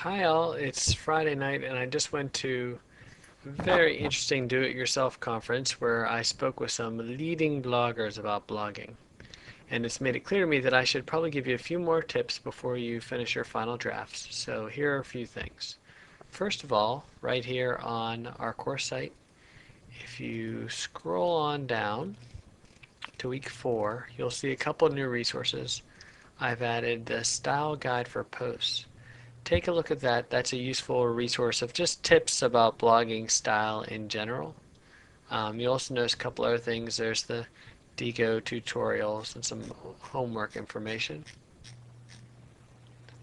Hi all, it's Friday night and I just went to a very interesting do-it-yourself conference where I spoke with some leading bloggers about blogging. And it's made it clear to me that I should probably give you a few more tips before you finish your final drafts. So here are a few things. First of all, right here on our course site, if you scroll on down to week 4, you'll see a couple new resources. I've added the style guide for posts. Take a look at that. That's a useful resource of just tips about blogging style in general. You'll also notice a couple other things. There's the Digo tutorials and some homework information.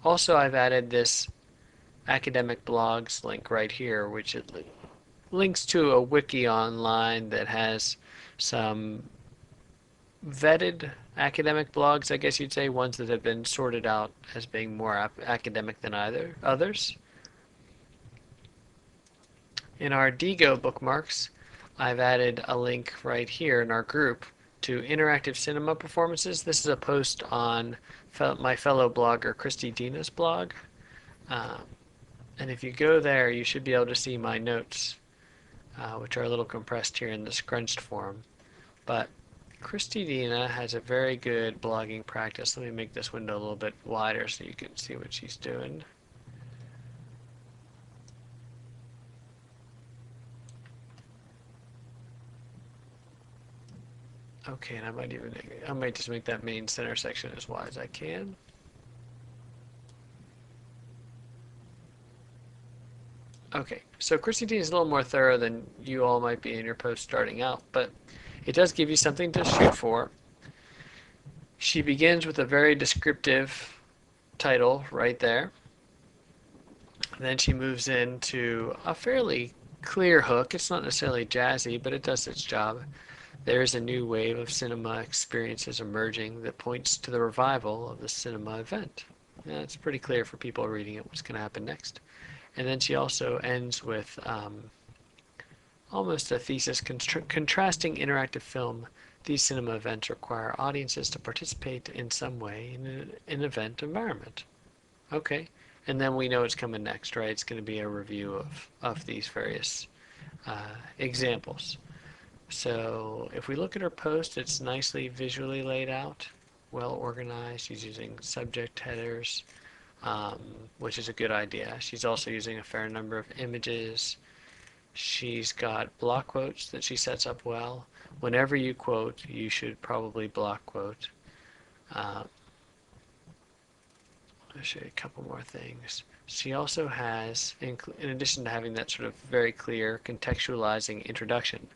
Also, I've added this academic blogs link right here, which it links to a wiki online that has some vetted academic blogs, I guess you'd say, ones that have been sorted out as being more academic than either others. In our Digo bookmarks, I've added a link right here in our group to interactive cinema performances. This is a post on my fellow blogger Christy Dina's blog. Um, and if you go there, you should be able to see my notes, which are a little compressed here in the scrunched form. But Christy Dina has a very good blogging practice. Let me make this window a little bit wider so you can see what she's doing. Okay, and I might just make that main center section as wide as I can. Okay, so Christy D is a little more thorough than you all might be in your post starting out, but it does give you something to shoot for. She begins with a very descriptive title right there. Then she moves into a fairly clear hook. It's not necessarily jazzy, but it does its job. There is a new wave of cinema experiences emerging that points to the revival of the cinema event. Yeah, it's pretty clear for people reading it what's going to happen next. And then she also ends with almost a thesis contrasting interactive film. These cinema events require audiences to participate in some way in an event environment. Okay. And then we know it's coming next, right? It's going to be a review of these various examples. So if we look at her post, it's nicely visually laid out, well organized. She's using subject headers, um, which is a good idea. She's also using a fair number of images. She's got block quotes that she sets up well. Whenever you quote, you should probably block quote. Um, I'll show you a couple more things. She also has, in addition to having that sort of very clear contextualizing introduction,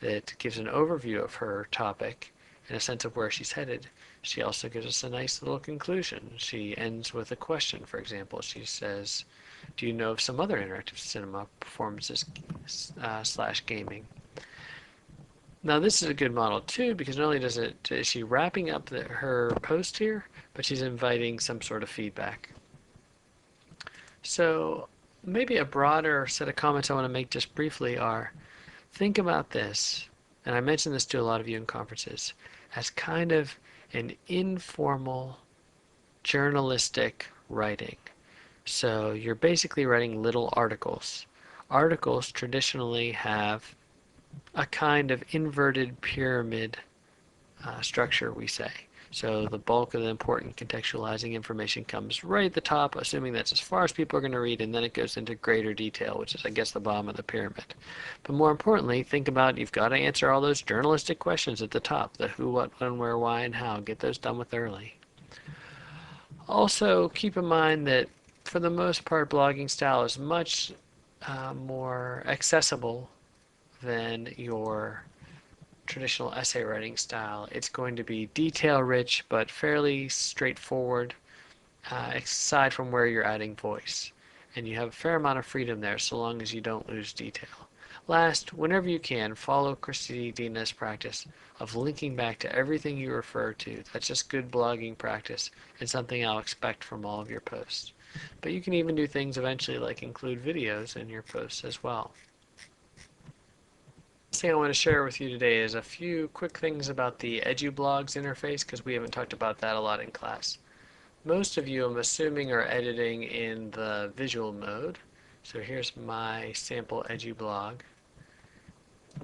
that gives an overview of her topic and a sense of where she's headed. She also gives us a nice little conclusion. She ends with a question, for example. She says, do you know of some other interactive cinema performances slash gaming? Now this is a good model too, because not only is she wrapping up her post here, but she's inviting some sort of feedback. So maybe a broader set of comments I want to make just briefly are, think about this, and I mentioned this to a lot of you in conferences, as kind of an informal journalistic writing. So you're basically writing little articles. Articles traditionally have a kind of inverted pyramid structure, we say. So the bulk of the important contextualizing information comes right at the top, assuming that's as far as people are going to read, and then it goes into greater detail, which is, I guess, the bottom of the pyramid. But more importantly, think about you've got to answer all those journalistic questions at the top, the who, what, when, where, why, and how. Get those done with early. Also, keep in mind that for the most part, blogging style is much more accessible than your traditional essay writing style. It's going to be detail rich but fairly straightforward, aside from where you're adding voice. And you have a fair amount of freedom there so long as you don't lose detail. Last, whenever you can, follow Christy Dina's practice of linking back to everything you refer to. That's just good blogging practice and something I'll expect from all of your posts. But you can even do things eventually like include videos in your posts as well. The thing I want to share with you today is a few quick things about the Edublogs interface because we haven't talked about that a lot in class. most of you, I'm assuming, are editing in the visual mode. So here's my sample Edublog.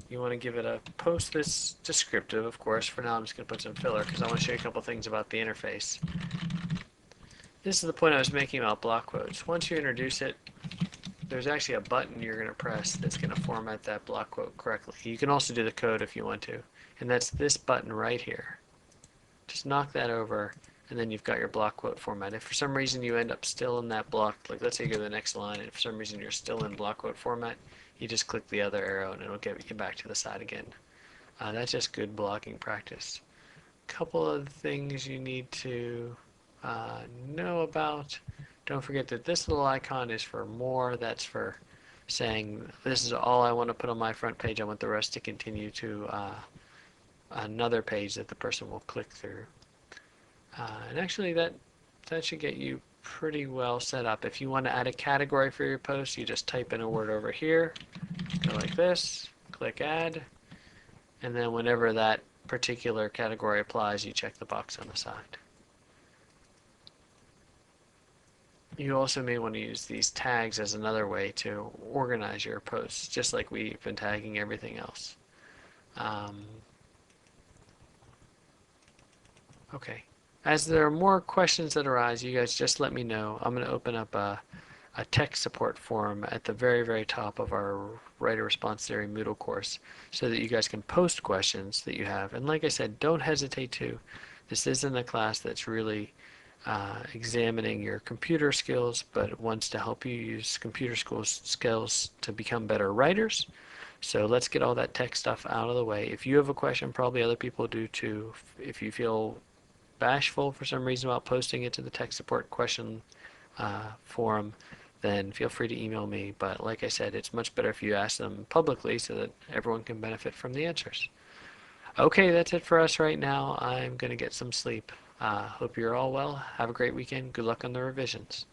You want to give it a post that's descriptive, of course. For now, I'm just going to put some filler because I want to show you a couple things about the interface. This is the point I was making about block quotes. Once you introduce it, there's actually a button you're going to press that's going to format that block quote correctly. You can also do the code if you want to, and that's this button right here. Just knock that over, and then you've got your block quote format. If for some reason you end up still in that block, like let's say you go to the next line, and for some reason you're still in block quote format, you just click the other arrow and it'll get you back to the side again. That's just good blogging practice. Couple of things you need to know about. Don't forget that this little icon is for more. That's for saying this is all I want to put on my front page. I want the rest to continue to another page that the person will click through. And actually that should get you pretty well set up. If you want to add a category for your post, you just type in a word over here, go like this, click add, and then whenever that particular category applies, you check the box on the side. You also may want to use these tags as another way to organize your posts, just like we've been tagging everything else. Okay. As there are more questions that arise, you guys just let me know. I'm going to open up a tech support forum at the very, very top of our Writer Response Theory Moodle course so that you guys can post questions that you have. And like I said, don't hesitate to. This isn't a class that's really examining your computer skills, but it wants to help you use computer skills to become better writers. So let's get all that tech stuff out of the way. If you have a question, probably other people do too. If you feel bashful for some reason about posting it to the tech support question forum, then feel free to email me. But like I said, it's much better if you ask them publicly so that everyone can benefit from the answers. Okay, that's it for us right now. I'm going to get some sleep. Hope you're all well. Have a great weekend. Good luck on the revisions.